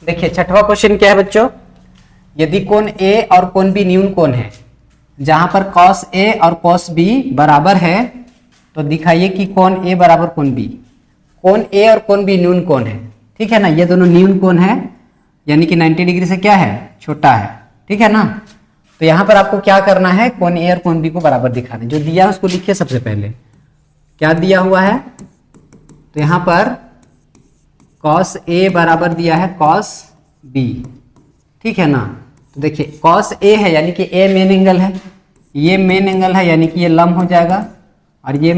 देखिए छठवां क्वेश्चन क्या है बच्चों, यदि कोण ए और कोण बी न्यून कोण है, जहां पर cos ए और cos बी बराबर है, तो दिखाइए कि कोण ए बराबर कोण बी। कोण ए और कोण बी न्यून कोण है, ठीक है ना, ये दोनों न्यून कोण है, यानी कि 90 डिग्री से क्या है, छोटा है, ठीक है ना। तो यहाँ पर आपको क्या करना है, कोण ए और कोण बी को बराबर दिखाना है। जो दिया है उसको लिखिए सबसे पहले, क्या दिया हुआ है, तो यहाँ पर cos ए बराबर दिया है cos बी, ठीक है ना। तो देखिए cos ए है यानी कि ए मेन एंगल है, ये मेन एंगल है यानी कि ये लंब हो जाएगा, और ये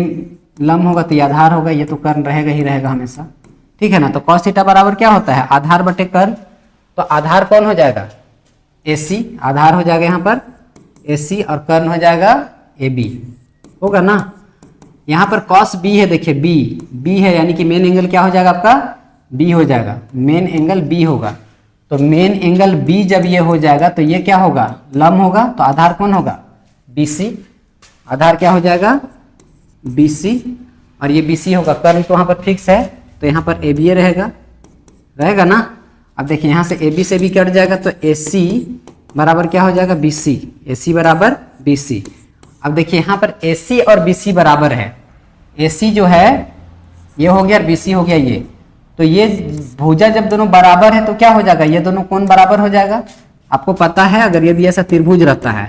लंब होगा तो ये आधार होगा, ये तो कर्ण रहेगा ही रहेगा हमेशा, ठीक है ना। तो cos थीटा बराबर क्या होता है, आधार बटे कर्ण। तो आधार कौन हो जाएगा, AC, आधार हो जाएगा यहाँ पर AC और कर्ण हो जाएगा AB, होगा ना। यहाँ पर cos B है, देखिए B है यानी कि मेन एंगल क्या हो जाएगा आपका, B हो जाएगा, मेन एंगल B होगा। तो मेन एंगल B जब ये हो जाएगा तो ये क्या होगा, लंब होगा, तो आधार कौन होगा, BC, आधार क्या हो जाएगा BC, और ये BC होगा, कर्ण तो वहाँ पर फिक्स है, तो यहाँ पर AB रहेगा ना। अब देखिए यहाँ से AB से भी कट जाएगा, तो AC बराबर क्या हो जाएगा BC, AC बराबर BC। अब देखिए यहाँ पर AC और BC बराबर है, AC जो है ये हो गया और BC हो गया ये, तो ये भुजा जब दोनों बराबर है तो क्या हो जाएगा, ये दोनों कोण बराबर हो जाएगा। आपको पता है अगर यदि ऐसा त्रिभुज रहता है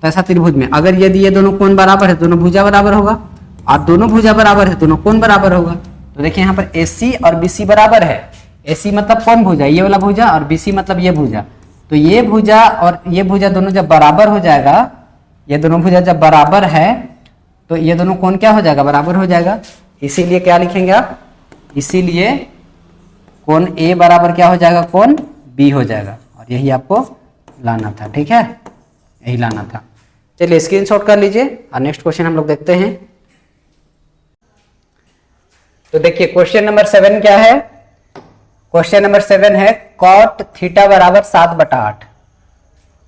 तो ऐसा त्रिभुज में अगर यदि ये दोनों कोण बराबर है, दोनों भुजा बराबर होगा, और दोनों भुजा बराबर है दोनों कोण बराबर होगा। तो देखिए यहाँ पर AC और BC बराबर है, AC मतलब कौन भुजा, ये वाला भुजा, और BC मतलब ये भुजा। तो ये भुजा और ये भुजा दोनों जब बराबर हो जाएगा, ये दोनों भुजा जब बराबर है तो ये दोनों कोण क्या हो जाएगा, बराबर हो जाएगा। इसीलिए क्या लिखेंगे आप, इसीलिए कोण A बराबर क्या हो जाएगा, कोण B हो जाएगा, और यही आपको लाना था, ठीक है, यही लाना था। चलिए स्क्रीनशॉट कर लीजिए और नेक्स्ट क्वेश्चन हम लोग देखते हैं। तो देखिए क्वेश्चन नंबर 7 क्या है, क्वेश्चन नंबर 7 है cot थीटा बराबर 7/8,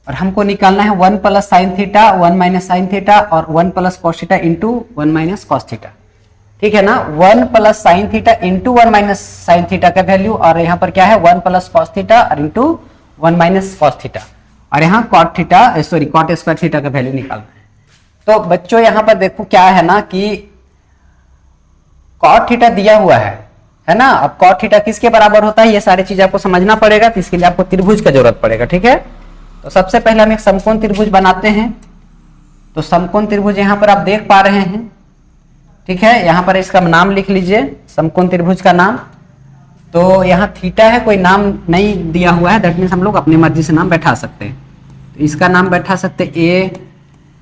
और हमको निकालना है 1 plus sine theta 1 minus sine theta और 1 plus cos theta into 1 minus cos theta, ठीक है ना। 1 plus sine theta into 1 minus sine theta का वैल्यू, और यहाँ पर क्या है 1 प्लस कॉस थीटा और इंटू 1 माइनस कॉस थीटा, और यहाँ cot theta sorry cot square theta का वैल्यू निकालना है। तो बच्चों यहाँ पर देखो क्या है ना कि कॉट थीटा दिया हुआ है ना। अब कॉट थीटा किसके बराबर होता है, ये सारी चीज आपको समझना पड़ेगा, तो इसके लिए आपको त्रिभुज का जरूरत पड़ेगा, ठीक है। तो सबसे पहले हम एक समकोण त्रिभुज बनाते हैं। तो समकोण त्रिभुज यहाँ पर आप देख पा रहे हैं, ठीक है, यहाँ पर इसका नाम लिख लीजिए, समकोण त्रिभुज का नाम। तो यहाँ थीटा है, कोई नाम नहीं दिया हुआ है, दैट मीन्स हम लोग अपनी मर्जी से नाम बैठा सकते हैं। तो इसका नाम बैठा सकते हैं A,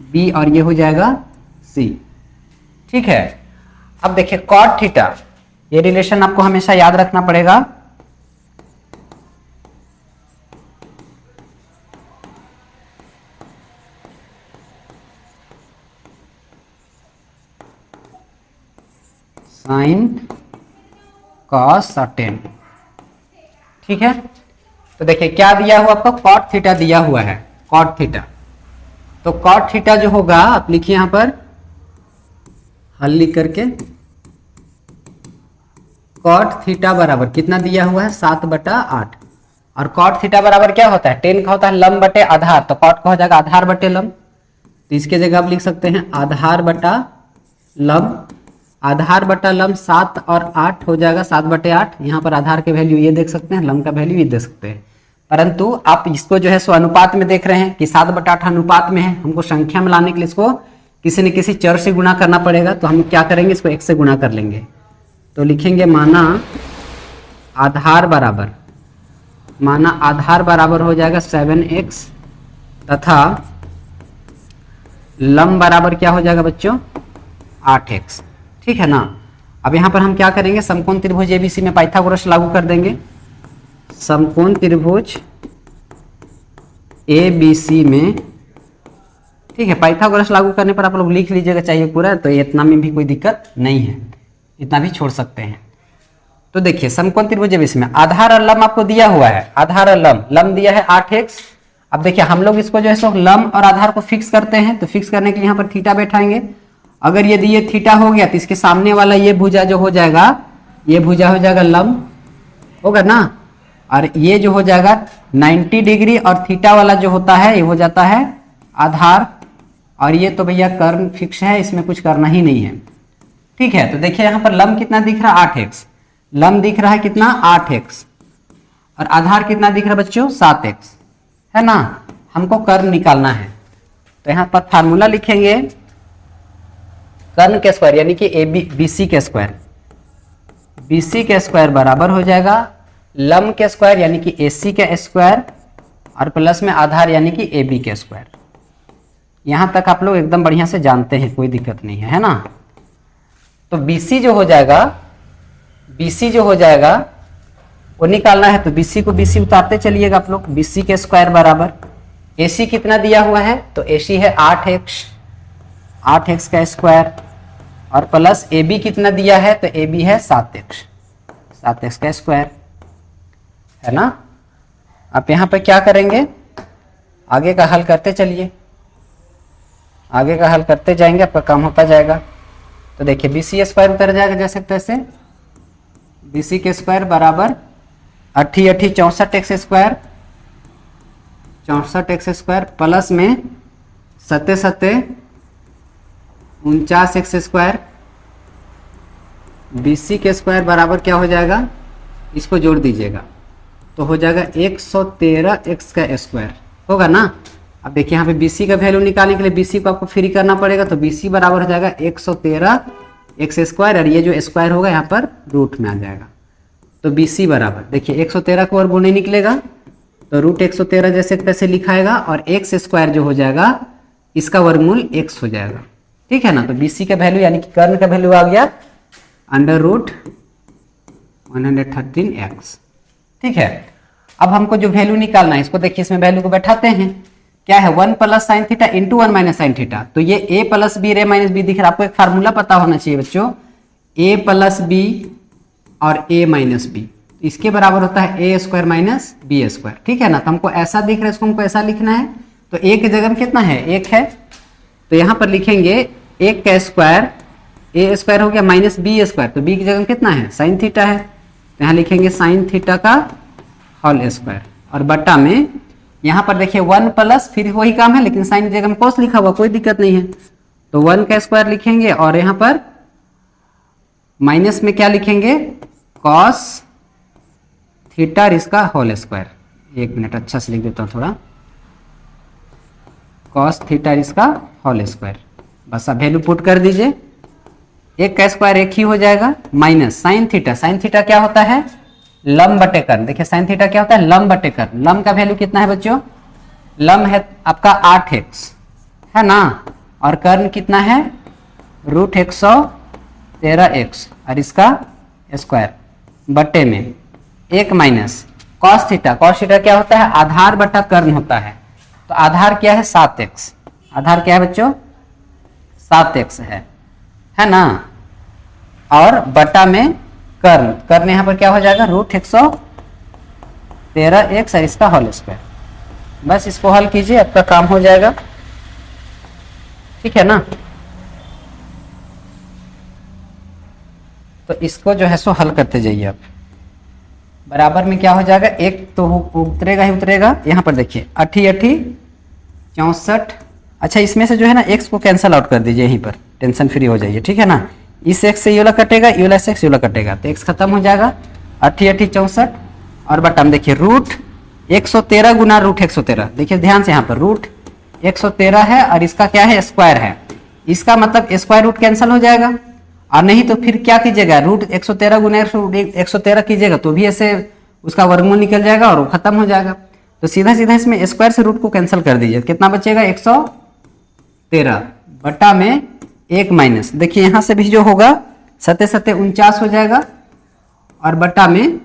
B और ये हो जाएगा C, ठीक है। अब देखिए कॉट थीटा, ये रिलेशन आपको हमेशा याद रखना पड़ेगा। साइन कॉस और टेन, ठीक है। तो देखिए क्या दिया हुआ आपको, कॉट थीटा दिया हुआ है, कॉट थीटा। तो कॉट थीटा जो होगा आप लिखिए यहाँ पर हल लिख करके, कॉट थीटा बराबर कितना दिया हुआ है 7/8, और कॉट थीटा बराबर क्या होता है, टेन का होता है लंब बटे आधार, तो कॉट का हो जाएगा आधार बटे लंब। तो इसके जगह आप लिख सकते हैं आधार बटा लंब, आधार बटा लंब 7 और 8 हो जाएगा 7/8। यहाँ पर आधार के वैल्यू ये देख सकते हैं, लंब का वैल्यू ये देख सकते हैं, परंतु आप इसको जो है सो अनुपात में देख रहे हैं कि 7/8 अनुपात में है। हमको संख्या में लाने के लिए इसको किसी न किसी चर से गुणा करना पड़ेगा, तो हम क्या करेंगे, इसको 1 से गुणा कर लेंगे। तो लिखेंगे माना आधार बराबर हो जाएगा 7x तथा लंब बराबर क्या हो जाएगा बच्चों 8x, ठीक है ना। अब यहाँ पर हम क्या करेंगे, समकोण त्रिभुज ABC में पाइथागोरस लागू कर देंगे। समकोण त्रिभुज ABC में, ठीक है, पाइथागोरस लागू करने पर आप लोग लिख लीजिएगा चाहिए पूरा, तो इतना में भी कोई दिक्कत नहीं है, इतना भी छोड़ सकते हैं। तो देखिए समकोण त्रिभुज ABC में आधार और लंब आपको दिया हुआ है, आधार और लंब दिया है 8x। अब देखिए हम लोग इसको जो है सो लंब और आधार को फिक्स करते हैं, तो फिक्स करने के लिए यहाँ पर थीटा बैठाएंगे। अगर यदि ये थीटा हो गया तो इसके सामने वाला ये भुजा जो हो जाएगा, ये भुजा हो जाएगा लंब, होगा ना। और ये जो हो जाएगा 90 डिग्री, और थीटा वाला जो होता है ये हो जाता है आधार। और ये तो भैया कर्व फिक्स है, इसमें कुछ करना ही नहीं है। ठीक है, तो देखिए यहाँ पर लंब कितना दिख रहा है 8x, लंब दिख रहा है कितना 8x, और आधार कितना दिख रहा है बच्चों 7x, है ना। हमको कर्व निकालना है, तो यहाँ पर फार्मूला लिखेंगे कर्ण के स्क्वायर यानी कि BC के स्क्वायर, BC के स्क्वायर बराबर हो जाएगा लंब के स्क्वायर यानी कि AC के स्क्वायर, और प्लस में आधार यानी कि AB के स्क्वायर। यहां तक आप लोग एकदम बढ़िया से जानते हैं, कोई दिक्कत नहीं है ना। तो BC जो हो जाएगा, BC जो हो जाएगा वो निकालना है, तो BC को BC उतारते चलिएगा आप लोग। BC के स्क्वायर बराबर AC कितना दिया हुआ है, तो AC है 8x, 8x का स्क्वायर, और प्लस AB कितना दिया है, तो AB है 7x, 7x का स्क्वायर, है ना। आप यहाँ पे क्या करेंगे, आगे का हल करते चलिए, आगे का हल करते जाएंगे, आपका काम होता जाएगा। तो देखिए BC स्क्वायर उतर जाएगा जैसे तैसे, BC के स्क्वायर बराबर 8 8 64x square, 64x square, plus में 7 7 49x स्क्वायर। BC के स्क्वायर बराबर क्या हो जाएगा, इसको जोड़ दीजिएगा तो हो जाएगा 113x का स्क्वायर, होगा ना। अब देखिए यहाँ पे BC का वैल्यू निकालने के लिए BC को आपको फ्री करना पड़ेगा, तो BC बराबर हो जाएगा 113x स्क्वायर, और ये जो स्क्वायर होगा यहाँ पर रूट में आ जाएगा। तो BC बराबर देखिए 113 को वर्गमूल नहीं निकलेगा, तो रूट 113 जैसे तैसे लिखाएगा, और x स्क्वायर जो हो जाएगा इसका वर्गमूल x हो जाएगा। ठीक है ना। तो BC का वैल्यू यानी कि कर्ण का वैल्यू आ गया √113x। ठीक है, अब हमको जो वैल्यू निकालना है, इसको देखिए इसमें वैल्यू को बैठाते हैं। क्या है 1 plus sine theta into 1 minus sine theta, तो ये a प्लस बी रे माइनस बी दिख रहा है। आपको एक फार्मूला पता होना चाहिए बच्चों, a प्लस बी और a माइनस बी, इसके बराबर होता है a square minus b square. ठीक है ना। तो हमको ऐसा दिख रहा है, इसको हमको ऐसा लिखना है, तो a की जगह में कितना है 1 है, तो यहाँ पर लिखेंगे 1 का स्क्वायर, a स्क्वायर हो गया माइनस बी स्क्वायर, तो b की जगह में कितना है साइन थीटा है, तो यहाँ लिखेंगे साइन थीटा का होल स्क्वायर, और बट्टा में यहाँ पर देखिए 1 प्लस, फिर वही काम है लेकिन साइन की जगह में कॉस लिखा हुआ, कोई दिक्कत नहीं है, तो 1 का स्क्वायर लिखेंगे, और यहाँ पर माइनस में क्या लिखेंगे कॉस थीटा और इसका होल स्क्वायर। एक मिनट अच्छा से लिख देता हूँ थोड़ा, कॉस थीटा और इसका होल स्क्वायर। बस अब वैल्यू पुट कर दीजिए, 1 का स्क्वायर 1 ही हो जाएगा, minus sine theta, sine theta क्या होता है लंब बटे कर्ण। देखिए साइन थीटा क्या होता है लंब बटे कर्ण। लंब का वैल्यू कितना है बच्चों, लंब है आपका 8x, है ना, और कर्ण कितना है √113x, और इसका स्क्वायर बटे में 1 minus cos theta. Cos theta क्या होता है आधार बटा कर्ण होता है, तो आधार क्या है 7x, आधार क्या है बच्चों 7x है ना, और बटा में कर्ण, कर्ण यहाँ पर क्या हो जाएगा √113x और इसका होल स्क्वायर। बस इसको हल कीजिए, आपका काम हो जाएगा। ठीक है ना। तो इसको जो है सो हल करते जाइए आप। बराबर में क्या हो जाएगा, एक तो उतरेगा ही उतरेगा। यहाँ पर देखिए 8 8 64। अच्छा इसमें से जो है ना x को कैंसिल आउट कर दीजिए, यहीं पर टेंशन फ्री हो जाइए। ठीक है ना, इस x से ये वाला कटेगा, ये वाला से x ये वाला कटेगा, तो x खत्म हो जाएगा 8 8 64, और बटा में देखिए √113 गुना √113। देखिए ध्यान से यहाँ पर √113 है और इसका क्या है स्क्वायर है, इसका मतलब स्क्वायर रूट कैंसिल हो जाएगा, और नहीं तो फिर क्या कीजिएगा √113 गुना 113 कीजिएगा तो भी ऐसे उसका वर्गमूल निकल जाएगा और वो खत्म हो जाएगा। तो सीधा सीधा इसमें स्क्वायर से रूट को कैंसिल कर दीजिए, कितना बचेगा 113 बटा में 1 माइनस, देखिए यहाँ से भी जो होगा 7 7 49 हो जाएगा, और बटा में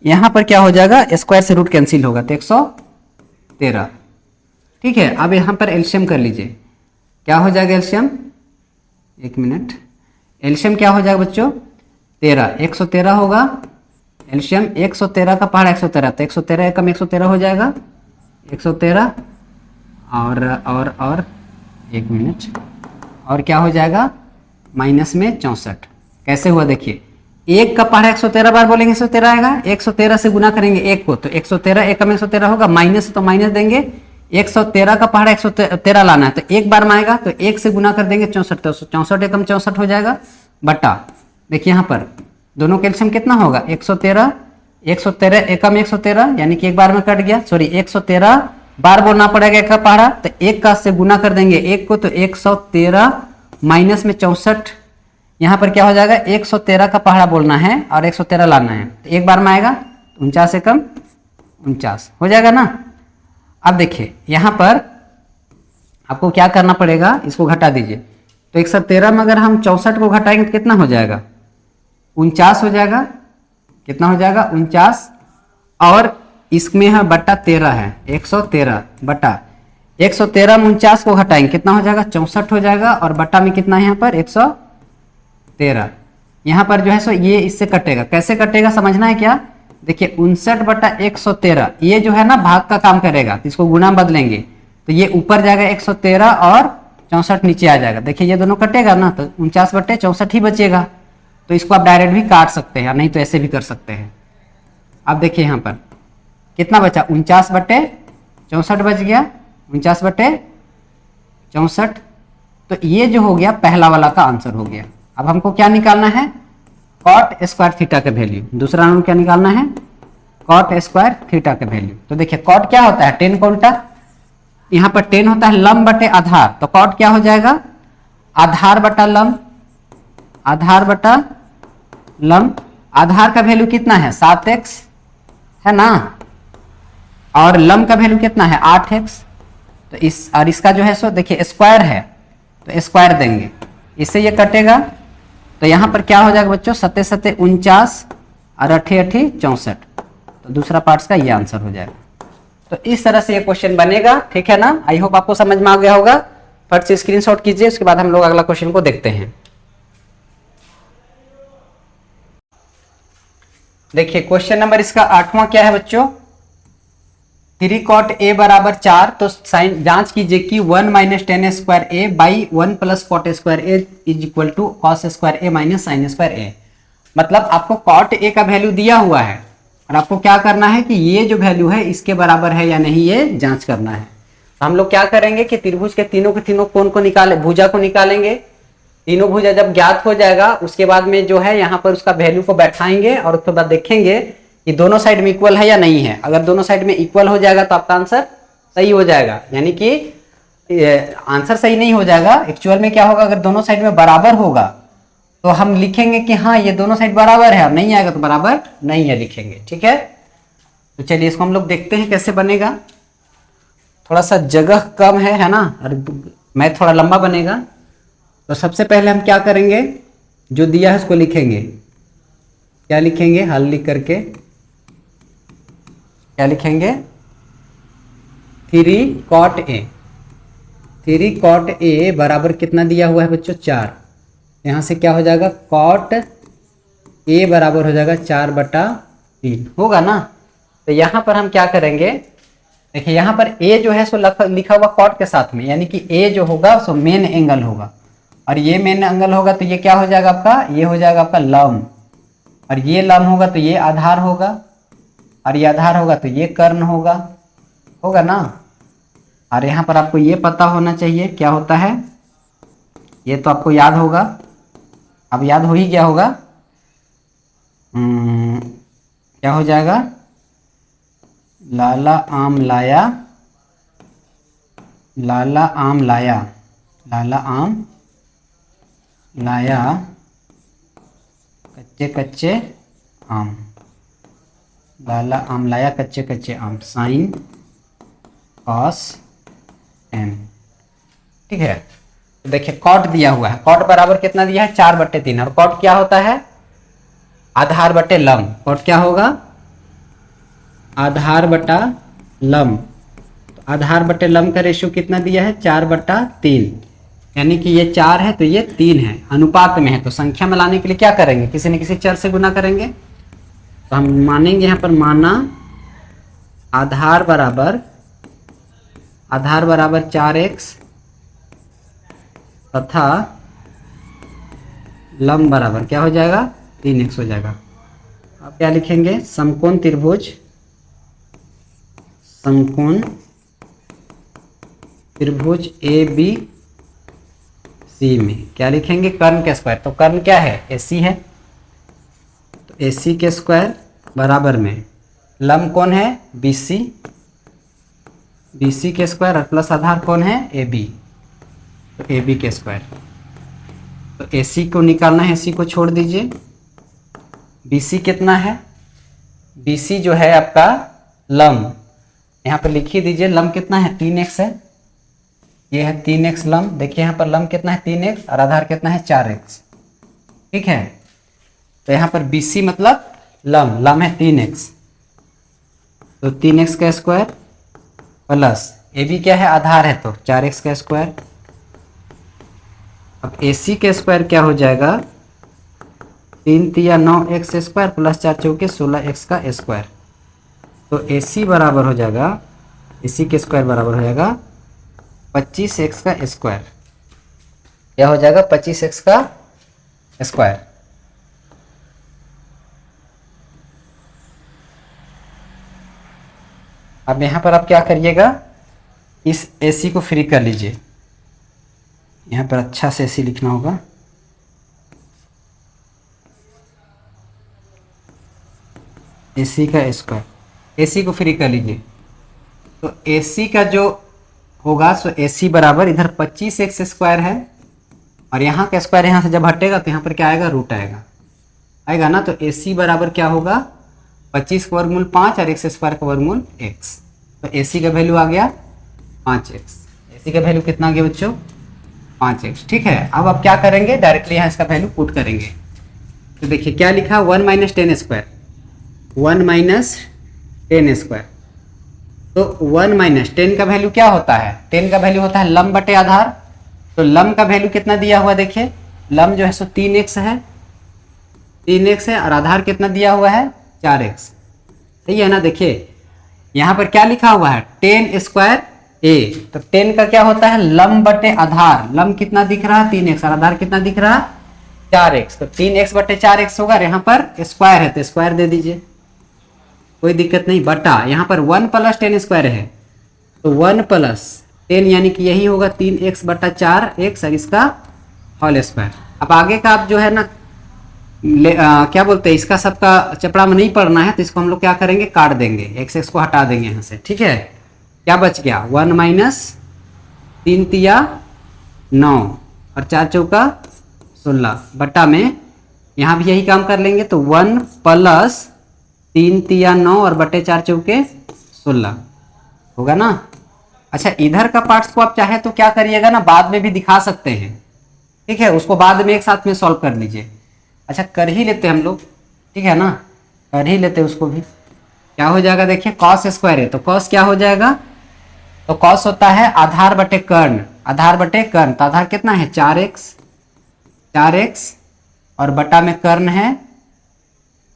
यहाँ पर क्या हो जाएगा स्क्वायर से रूट कैंसिल होगा तो 113। ठीक है, अब यहाँ पर एलसीएम कर लीजिए, क्या हो जाएगा एलसीएम, 1 मिनट, एलसीएम क्या हो जाएगा बच्चों 13, 113 होगा एलसीएम, 113 का पहाड़ा 113, तो 113 कम 113 हो जाएगा 113, और 1 मिनट, और क्या हो जाएगा माइनस में 64। कैसे हुआ देखिए एक का पहाड़ा 113 बार बोलेंगे 113 आएगा, 113 से गुना करेंगे एक को तो 113, एक में 113 होगा, माइनस तो माइनस देंगे, 113 का पहाड़ा 113 लाना है तो एक बार में आएगा तो एक से गुना कर देंगे 64, तो 64 एकम 64 हो जाएगा बटा, देखिए यहाँ पर दोनों कैल्शियम कितना होगा 113, 113 एकम 113 यानी कि एक बार में कट गया, सॉरी 113 बार बोलना पड़ेगा एक का पहाड़ा, तो एक का से गुना कर देंगे एक को तो 113 माइनस में 64, यहाँ पर क्या हो जाएगा 113 का पहाड़ा बोलना है और 113 लाना है तो एक बार में आएगा 49 एकम 49 हो जाएगा ना। अब देखिए यहाँ पर आपको क्या करना पड़ेगा, इसको घटा दीजिए, तो 113 में अगर हम 64 को घटाएंगे तो कितना हो जाएगा 49 हो जाएगा, कितना हो जाएगा 49, और इसमें है बट्टा 13 है 113 बटा 113 में 49 को घटाएंगे कितना हो जाएगा 64 हो जाएगा, और बट्टा में कितना है यहाँ पर 113, यहाँ पर जो है सो ये इससे कटेगा, कैसे कटेगा समझना है क्या, देखिए 59 बटा 113 ये जो है ना भाग का काम करेगा तो इसको गुना बदलेंगे तो ये ऊपर जाएगा 113 और 64 नीचे आ जाएगा, देखिए ये दोनों कटेगा ना तो 49 बटे 64 ही बचेगा, तो इसको आप डायरेक्ट भी काट सकते हैं नहीं तो ऐसे भी कर सकते हैं। अब देखिए यहाँ पर कितना बचा 49 बटे 64 बच गया, 49 बटे 64, तो ये जो हो गया पहला वाला का आंसर हो गया। अब हमको क्या निकालना है कॉट स्क्वायर थीटा का वैल्यू, दूसरा नाम क्या निकालना है कॉट स्क्वायर थीटा का वैल्यू। तो देखिए कॉट क्या होता है 10 का उल्टा, यहाँ पर 10 होता है लंब बटे आधार, तो कॉट क्या हो जाएगा आधार बटा लंब, आधार बटा लंब, आधार का वैल्यू कितना है 7x है ना, और लंब का वैल्यू कितना है 8x, तो इस और इसका जो है सो देखिए स्क्वायर है तो स्क्वायर देंगे, इससे ये कटेगा तो यहाँ पर क्या हो जाएगा बच्चों 7 7 49 और 8 8 64, तो दूसरा पार्ट्स का ये आंसर हो जाएगा। तो इस तरह से ये क्वेश्चन बनेगा, ठीक है ना। आई होप आपको समझ में आ गया होगा, फट से स्क्रीनशॉट कीजिए, उसके बाद हम लोग अगला क्वेश्चन को देखते हैं। देखिए क्वेश्चन नंबर इसका 8वां क्या है बच्चों, 3 cot a बराबर 4, तो साइन जांच कीजिए कि 1 minus 10 square A by 1 plus cot square A is equal to cos square A minus sine square A. मतलब आपको कॉट ए का वैल्यू दिया हुआ है और आपको क्या करना है कि ये जो वैल्यू है इसके बराबर है या नहीं ये जांच करना है। तो हम लोग क्या करेंगे कि त्रिभुज के तीनों कोण को निकाले, भुजा को निकालेंगे, तीनों भुजा जब ज्ञात हो जाएगा उसके बाद में जो है यहाँ पर उसका वैल्यू को बैठाएंगे और उसके बाद देखेंगे कि दोनों साइड में इक्वल है या नहीं है। अगर दोनों साइड में इक्वल हो जाएगा तो आपका आंसर सही हो जाएगा, यानी कि आंसर सही नहीं हो जाएगा, एक्चुअल में क्या होगा अगर दोनों साइड में बराबर होगा तो हम लिखेंगे कि हाँ ये दोनों साइड बराबर है, और नहीं आएगा तो बराबर नहीं है लिखेंगे, ठीक है। तो चलिए इसको हम लोग देखते हैं कैसे बनेगा। थोड़ा सा जगह कम है ना, और मैथ थोड़ा लंबा बनेगा। तो सबसे पहले हम क्या करेंगे, जो दिया है उसको लिखेंगे। क्या लिखेंगे, हल लिख करके क्या लिखेंगे, 3 cot a, 3 cot a बराबर कितना दिया हुआ है बच्चों 4, यहाँ से क्या हो जाएगा cot a बराबर हो जाएगा 4/3 होगा ना। तो यहाँ पर हम क्या करेंगे, देखिए यहाँ पर a जो है सो लिखा हुआ cot के साथ में, यानी कि a जो होगा सो मेन एंगल होगा, और ये मेन एंगल होगा तो ये क्या हो जाएगा आपका, ये हो जाएगा आपका लंब, और ये लंब होगा तो ये आधार होगा, और ये आधार होगा तो ये कर्ण होगा, होगा ना। और यहाँ पर आपको ये पता होना चाहिए क्या होता है, ये तो आपको याद होगा, अब याद हो ही गया होगा। क्या हो जाएगा, लाला आम लाया, लाला आम लाया, लाला आम लाया कच्चे कच्चे आम, लाला आम लाया कच्चे कच्चे आम, साइन कॉस एन, ठीक है। तो देखिए कॉट दिया हुआ है, कॉट बराबर कितना दिया है 4/3, और कॉट क्या होता है आधार बटे लंब, कॉट क्या होगा आधार बटा लंब, तो आधार बटे लंब का रेशियो कितना दिया है 4/3, यानी कि ये 4 है तो ये 3 है, अनुपात में है। तो संख्या में लाने के लिए क्या करेंगे, किसी न किसी चर से गुना करेंगे। तो हम मानेंगे यहाँ पर, माना आधार बराबर 4x तथा लंब बराबर क्या हो जाएगा 3x हो जाएगा। आप क्या लिखेंगे, समकोण त्रिभुज, समकोण त्रिभुज ए बी सी में क्या लिखेंगे, कर्ण के स्क्वायर। तो कर्ण क्या है, AC है, तो AC के स्क्वायर बराबर में लंब कौन है BC, BC के स्क्वायर और प्लस आधार कौन है AB, तो AB के स्क्वायर। तो AC को निकालना है, AC को छोड़ दीजिए। BC कितना है, BC जो है आपका लंब, यहाँ पर लिख ही दीजिए, लंब कितना है 3x है, ये है 3x लंब। देखिए यहाँ पर लंब कितना है 3x और आधार कितना है 4x, ठीक है। तो यहाँ पर BC मतलब लंब, लंब है 3x, तो 3x का स्क्वायर प्लस AB क्या है, आधार है, तो 4x का स्क्वायर। अब AC के स्क्वायर क्या हो जाएगा, 3 तिया 9x स्क्वायर प्लस 4 चौके 16x का स्क्वायर। तो AC बराबर हो जाएगा, AC के स्क्वायर बराबर हो जाएगा 25x का स्क्वायर। क्या हो जाएगा, 25x का स्क्वायर। अब यहाँ पर आप क्या करिएगा, इस AC को फ्री कर लीजिए, यहाँ पर अच्छा से AC लिखना होगा। AC का स्क्वायर, AC को फ्री कर लीजिए, तो AC का जो होगा सो AC बराबर इधर 25x स्क्वायर है और यहाँ का स्क्वायर यहाँ से जब हटेगा तो यहाँ पर क्या आएगा, रूट आएगा, आएगा ना। तो AC बराबर क्या होगा, 25 का वर्गमूल 5 और x स्क्वायर का वर्गमूल x। तो AC का वैल्यू आ गया 5x। AC का वैल्यू कितना आ गया बच्चों, 5x, ठीक है। अब आप क्या करेंगे, डायरेक्टली यहाँ इसका वैल्यू पुट करेंगे। तो देखिए क्या लिखा, 1 माइनस 10 स्क्वायर, 1 माइनस 10 स्क्वायर। तो 1 माइनस 10 का वैल्यू क्या होता है, 10 का वैल्यू होता है लंब बटे आधार। तो लंब का वैल्यू कितना दिया हुआ, देखिए लंब जो है सो 3x है, 3x है और आधार कितना दिया हुआ है 4x, सही है ना। देखिए यहाँ पर क्या लिखा हुआ है, 10 स्क्वायर A। तो 10 का क्या होता है, लंब बटे आधार। लंब कितना दिख रहा है 3x और आधार कितना दिख रहा है 4x। तो 3x बटे 4x होगा, यहाँ पर स्क्वायर है तो स्क्वायर दे दीजिए, कोई दिक्कत नहीं। बटा यहाँ पर 1 प्लस 10 स्क्वायर है, तो 1 प्लस 10 यानी कि यही होगा 3x बटा 4x और इसका होल स्क्वायर। अब आगे का आप जो है ना क्या बोलते हैं, इसका सबका चपड़ा में नहीं पढ़ना है, तो इसको हम लोग क्या करेंगे, काट देंगे, x को हटा देंगे यहाँ से, ठीक है। क्या बच गया, 1 माइनस 3 तिया 9 और 4 चौका 16 बटा में यहाँ भी यही काम कर लेंगे। तो 1 प्लस 3 तिया 9 और बटे 4 चौके 16 होगा ना। अच्छा इधर का पार्ट्स को आप चाहे तो क्या करिएगा ना, बाद में भी दिखा सकते हैं, ठीक है, उसको बाद में एक साथ में सॉल्व कर लीजिए। अच्छा कर ही लेते हम लोग, ठीक है ना, कर ही लेते उसको भी। क्या हो जाएगा, देखिए कॉस स्क्वायर है तो कॉस क्या हो जाएगा, तो कॉस होता है आधार बटे कर्ण, आधार बटे कर्ण। तो आधार कितना है 4x और बटा में कर्ण है,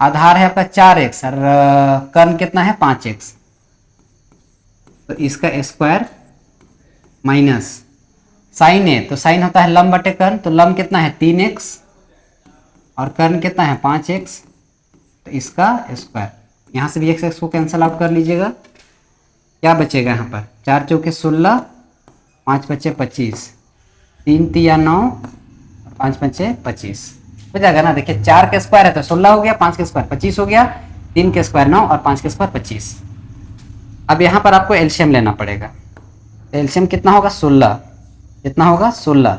आधार है आपका 4x और कर्ण कितना है 5x। तो इसका स्क्वायर माइनस साइन है, तो साइन होता है लंब बटे कर्ण। तो लंब कितना है 3x और कर्ण कितना है 5x, तो इसका स्क्वायर। यहाँ से भी x को कैंसिल आउट कर लीजिएगा, क्या बचेगा यहाँ पर 4 चौके 16, 5 बचे 25, 3 तिया 9 और 5 बचे 25 हो जाएगा ना। देखिए 4 के स्क्वायर है तो 16 हो गया, 5 के स्क्वायर 25 हो गया, 3 के स्क्वायर 9 और 5 के स्क्वायर 25। अब यहाँ पर आपको एलसीएम लेना पड़ेगा। एलसीएम कितना होगा 16, कितना होगा 16।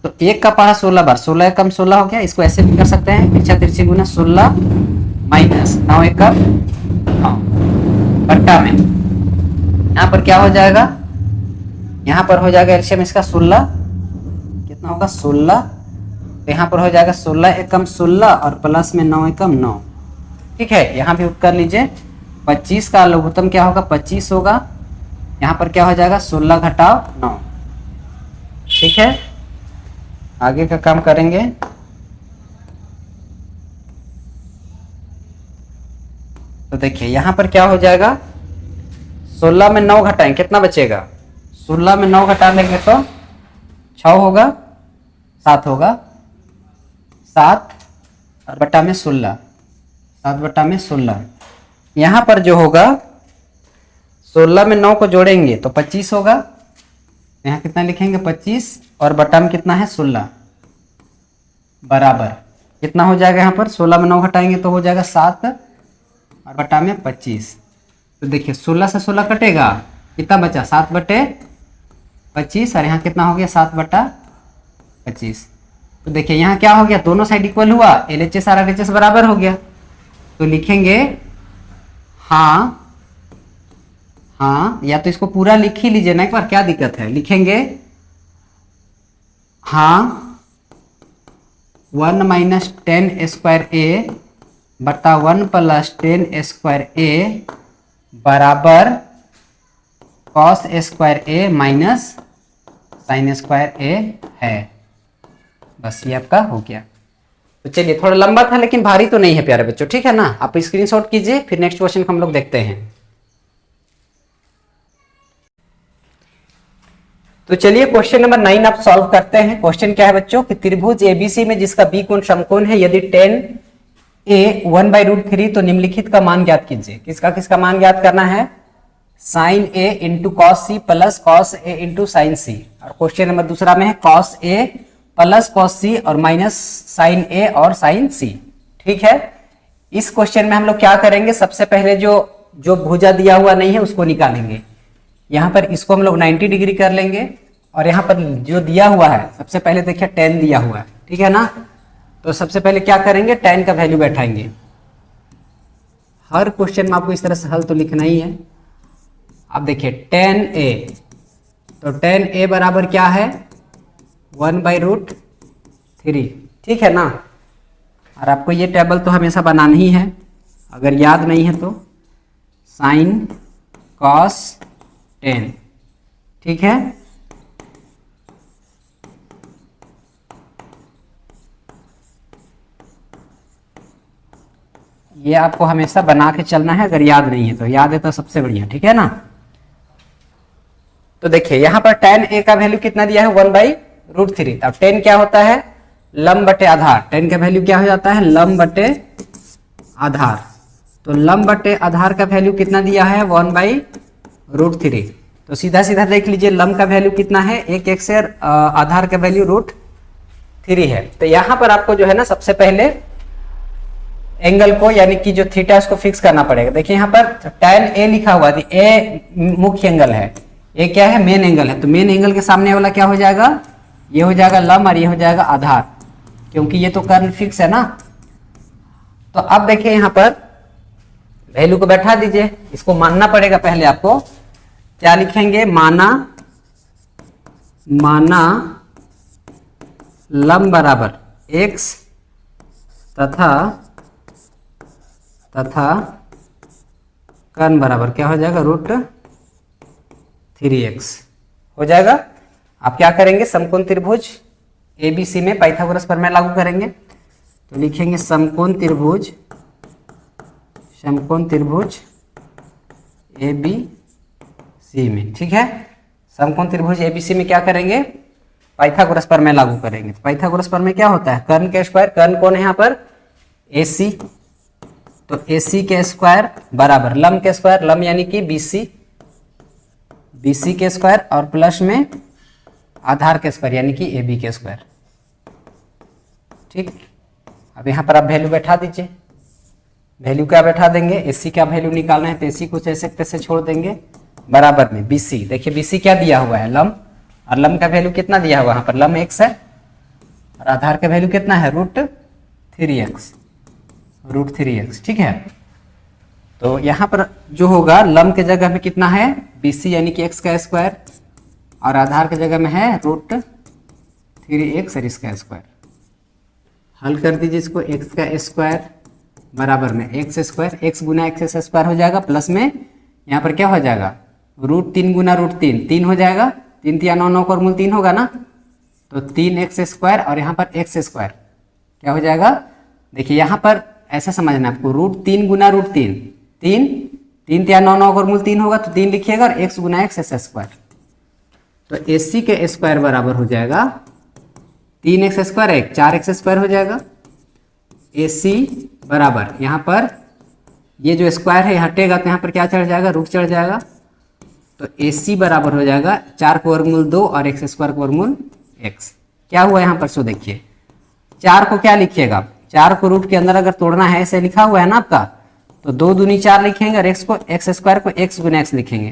तो 1 का पढ़ा 16 बार, 16 कम 16 हो गया। इसको ऐसे भी कर सकते हैं, पीछा तिरछी गुना 16 माइनस 9 1 का 9 बट्टा में यहाँ पर क्या हो जाएगा, यहाँ पर हो जाएगा एलसीएम इसका 16, कितना होगा 16। तो यहाँ पर हो जाएगा 16 एकम 16 और प्लस में 9 एकम 9, ठीक है। यहाँ भी कर लीजिए, 25 का लघुत्तम क्या होगा 25 होगा। यहाँ पर क्या हो जाएगा 16 घटाव 9, ठीक है। आगे का काम करेंगे। तो देखिए यहाँ पर क्या हो जाएगा, 16 में 9 घटाएं कितना बचेगा, 16 में 9 घटा लेंगे तो 6 होगा, 7 होगा, 7 बटा में 16, 7 बटा में 16। यहाँ पर जो होगा 16 में 9 को जोड़ेंगे तो 25 होगा। यहाँ कितना लिखेंगे 25 और बटा में कितना है 16 बराबर कितना हो जाएगा, यहाँ पर 16 में 9 घटाएंगे तो हो जाएगा 7 और बटा में 25। तो देखिए 16 से 16 कटेगा, कितना बचा 7 बटे 25 और यहाँ कितना हो गया 7 बटा 25। तो देखिए यहाँ क्या हो गया, दोनों साइड इक्वल हुआ, LHS और RHS बराबर हो गया। तो लिखेंगे हाँ हाँ, या तो इसको पूरा लिख ही लीजिए ना एक बार, क्या दिक्कत है। लिखेंगे हाँ 1 माइनस 10 स्क्वायर ए बटा 1 प्लस 10 स्क्वायर ए बराबर cos square A minus sine square ए है। बस ये आपका हो गया। तो चलिए थोड़ा लंबा था लेकिन भारी तो नहीं है प्यारे बच्चों, ठीक है ना। आप स्क्रीनशॉट कीजिए, फिर नेक्स्ट क्वेश्चन हम लोग देखते हैं। तो चलिए क्वेश्चन नंबर 9 आप सॉल्व करते हैं। क्वेश्चन क्या है बच्चों कि त्रिभुज एबीसी में जिसका बी कोण समकोण है, यदि tan a 1/√3 तो निम्नलिखित का मान ज्ञात कीजिए। किसका किसका मान ज्ञात करना है, sine a into cos C plus cos a into sine C. और क्वेश्चन नंबर दूसरा में है cos a plus cos C और माइनस साइन a और साइन सी। ठीक है, इस क्वेश्चन में हम लोग क्या करेंगे, सबसे पहले जो भुजा दिया हुआ नहीं है उसको निकालेंगे। यहाँ पर इसको हम लोग 90 डिग्री कर लेंगे और यहाँ पर जो दिया हुआ है सबसे पहले देखिए tan दिया हुआ है, ठीक है ना। तो सबसे पहले क्या करेंगे, tan का वैल्यू बैठाएंगे। हर क्वेश्चन में आपको इस तरह से हल तो लिखना ही है। अब देखिए tan a, तो tan a बराबर क्या है 1/√3, ठीक है ना। और आपको ये टेबल तो हमेशा बनाना ही है, अगर याद नहीं है तो साइन कॉस tan, ठीक है। ये आपको हमेशा बना के चलना है, अगर याद नहीं है तो, याद है तो सबसे बढ़िया, ठीक है ना। तो देखिए यहाँ पर tan a का वैल्यू कितना दिया है 1/√3। अब tan क्या होता है, लंब बटे आधार। tan का वैल्यू क्या हो जाता है, लंब बटे आधार। तो लंब बटे आधार का वैल्यू कितना दिया है 1/√3। तो सीधा सीधा देख लीजिए लंब का वैल्यू कितना है, एक x है, आधार का वैल्यू √3 है। तो यहाँ पर आपको जो है ना सबसे पहले एंगल को यानी कि जो थीटा उसको फिक्स करना पड़ेगा। देखिए यहाँ पर tan a लिखा हुआ है, a मुख्य एंगल है, a क्या है मेन एंगल है। तो मेन एंगल के सामने वाला क्या हो जाएगा, ये हो जाएगा लंब और ये हो जाएगा आधार, क्योंकि ये तो कर्व फिक्स है ना। तो अब देखिए यहाँ पर वैल्यू को बैठा दीजिए, इसको मानना पड़ेगा पहले आपको। क्या लिखेंगे, माना लंब बराबर x तथा कर्ण बराबर क्या हो जाएगा √3x हो जाएगा। आप क्या करेंगे, समकोण त्रिभुज ABC में पाइथागोरस प्रमेय लागू करेंगे। तो लिखेंगे समकोण त्रिभुज ABC में, ठीक है। समकोण त्रिभुज ABC में क्या करेंगे, पाइथागोरस प्रमेय लागू करेंगे। तो पाइथागोरस प्रमेय क्या होता है, कर्ण के स्क्वायर, कर्ण कौन है यहाँ पर AC, तो AC के स्क्वायर बराबर लंब के स्क्वायर, लंब यानी कि BC के स्क्वायर और प्लस में आधार के स्क्वायर यानी कि AB के स्क्वायर, ठीक। अब यहाँ पर आप वैल्यू बैठा दीजिए। वैल्यू क्या बैठा देंगे, AC का वैल्यू निकालना है तो AC को जैसे तैसे छोड़ देंगे, बराबर में BC। देखिए BC क्या दिया हुआ है लंब, और लंब का वैल्यू कितना दिया हुआ है, यहाँ पर लंब x है और आधार का वैल्यू कितना है √3x, ठीक है। तो यहाँ पर जो होगा लंब के जगह में कितना है BC यानी कि x का स्क्वायर और आधार के जगह में है √3x और इसका स्क्वायर। हल कर दीजिए इसको, x का स्क्वायर बराबर में x स्क्वायर, x गुना x स्क्वायर हो जाएगा, प्लस में यहाँ पर क्या हो जाएगा √3 गुना √3, 3 हो जाएगा, 3 3 9 9 का मूल 3 होगा ना। तो 3x स्क्वायर और यहाँ पर x स्क्वायर क्या हो जाएगा, देखिए यहाँ पर ऐसा समझना आपको, √3 गुना √3, 3 3 3 9 9 का मूल 3 होगा तो 3 लिखिएगा और x गुना x स्क्वायर। तो AC के स्क्वायर बराबर हो जाएगा 3x स्क्वायर, 4x स्क्वायर हो जाएगा। AC बराबर यहाँ पर ये जो स्क्वायर है हटेगा तो यहाँ पर क्या चढ़ जाएगा, रूट चढ़ जाएगा। तो AC बराबर हो जाएगा 4 का वर्गमूल 2 और x स्क्वायर का वर्गमूल x। क्या हुआ यहाँ पर, सो देखिए 4 को क्या लिखिएगा, 4 को रूट के अंदर अगर तोड़ना है ऐसे लिखा हुआ है ना आपका, तो 2 दूनी 4 लिखेंगे और x स्क्वायर को x गुना x लिखेंगे,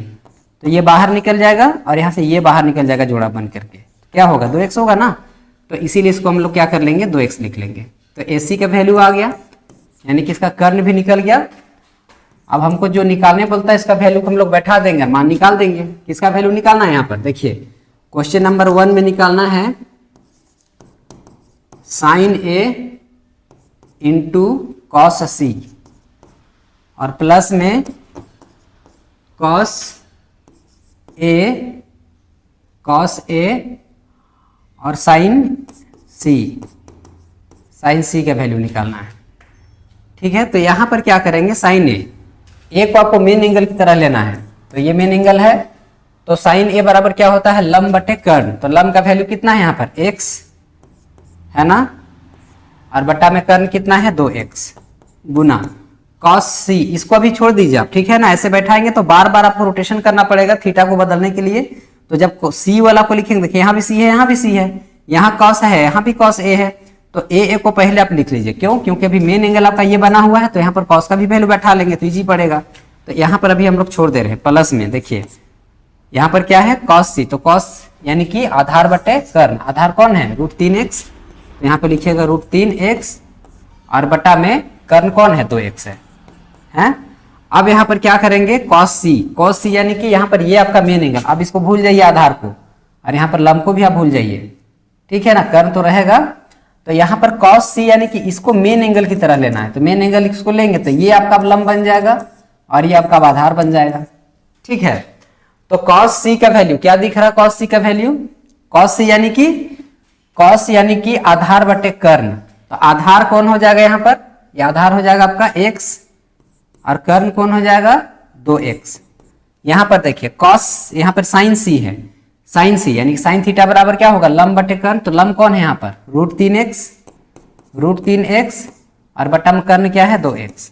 तो ये बाहर निकल जाएगा और यहाँ से ये बाहर निकल जाएगा जोड़ा बन करके, क्या होगा 2x होगा ना। तो इसीलिए इसको हम लोग क्या कर लेंगे 2x लिख लेंगे। तो AC का वैल्यू आ गया, यानी कि इसका कर्ण भी निकल गया। अब हमको जो निकालने बोलता है इसका वैल्यू हम लोग बैठा देंगे, मान निकाल देंगे। किसका वैल्यू निकालना है यहाँ पर देखिए, क्वेश्चन नंबर 1 में निकालना है sine A into cos C और प्लस में कॉस A और साइन C का वैल्यू निकालना है। ठीक है, तो यहां पर क्या करेंगे, साइन A को आपको मेन एंगल की तरह लेना है, तो ये मेन एंगल है, तो साइन A बराबर क्या होता है लंब बटे कर्ण। तो लंब का वैल्यू कितना है यहाँ पर x है ना, और बटा में कर्ण कितना है 2x गुना cos C, इसको भी छोड़ दीजिए आप, ठीक है ना। ऐसे बैठाएंगे तो बार बार आपको रोटेशन करना पड़ेगा थीटा को बदलने के लिए। तो जब C वाला को लिखेंगे, देखिए यहाँ भी C है, यहाँ भी C है, यहाँ cos है, यहाँ भी cos A है, तो A को पहले आप लिख लीजिए। क्यों, क्योंकि अभी मेन एंगल आपका ये बना हुआ है, तो यहाँ पर cos का भी वैल्यू बैठा लेंगे तो इजी पड़ेगा। तो यहाँ पर अभी हम लोग छोड़ दे रहे हैं प्लस में, देखिए यहाँ पर क्या है cos C, तो cos यानी कि आधार बटे कर्ण, आधार कौन है √3x, तो यहाँ पे लिखिएगा √3x और बटा में कर्ण कौन है 2x है। अब यहाँ पर क्या करेंगे cos C यानी कि यहाँ पर ये आपका मेन एंगल, अब इसको भूल जाइए आधार को, और यहाँ पर लंब को भी आप भूल जाइए, ठीक है ना, कर्ण तो रहेगा। तो यहाँ पर cos C यानी कि इसको मेन एंगल की तरह लेना है, तो मेन एंगल इसको लेंगे तो ये आपका लंब बन जाएगा और ये आपका आधार बन जाएगा। ठीक है, तो cos C का वैल्यू क्या दिख रहा है, cos C का वैल्यू, cos C यानी कि आधार बटे कर्ण, तो आधार कौन हो जाएगा यहाँ पर, ये आधार हो जाएगा आपका x और कर्ण कौन हो जाएगा 2x। यहाँ पर देखिए cos, यहाँ पर sin C है, sin C यानी कि sin थीटा बराबर क्या होगा लंब बटे कर्ण, तो लंब कौन है यहाँ पर √3x और बटा में कर्ण क्या है 2x।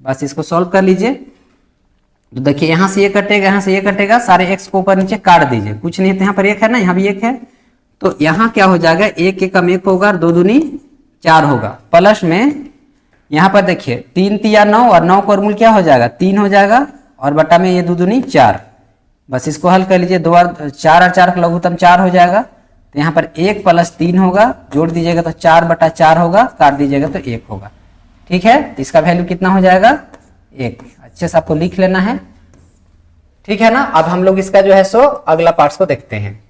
बस इसको सॉल्व कर लीजिए। तो देखिए यहाँ से ये कटेगा, यहाँ से ये कटेगा, सारे x को ऊपर नीचे काट दीजिए, कुछ नहीं है, तो यहाँ पर 1 है ना, यहाँ भी 1 है, तो यहाँ क्या हो जाएगा 1 1 कम 1 होगा और 2 दूनी 4 होगा, प्लस में यहाँ पर देखिए 3 3 9 और 9 का वर्गमूल क्या हो जाएगा 3 हो जाएगा और बटा में ये 2 दूनी 4। बस इसको हल कर लीजिए, 2 और 4 और 4 का लघुत्तम 4 हो जाएगा, तो यहाँ पर 1 + 3 होगा, जोड़ दीजिएगा तो 4 बटा 4 होगा, काट दीजिएगा तो 1 होगा। ठीक है, तो इसका वैल्यू कितना हो जाएगा 1। अच्छे से आपको लिख लेना है, ठीक है ना। अब हम लोग इसका जो है सो अगला पार्ट्स को देखते हैं।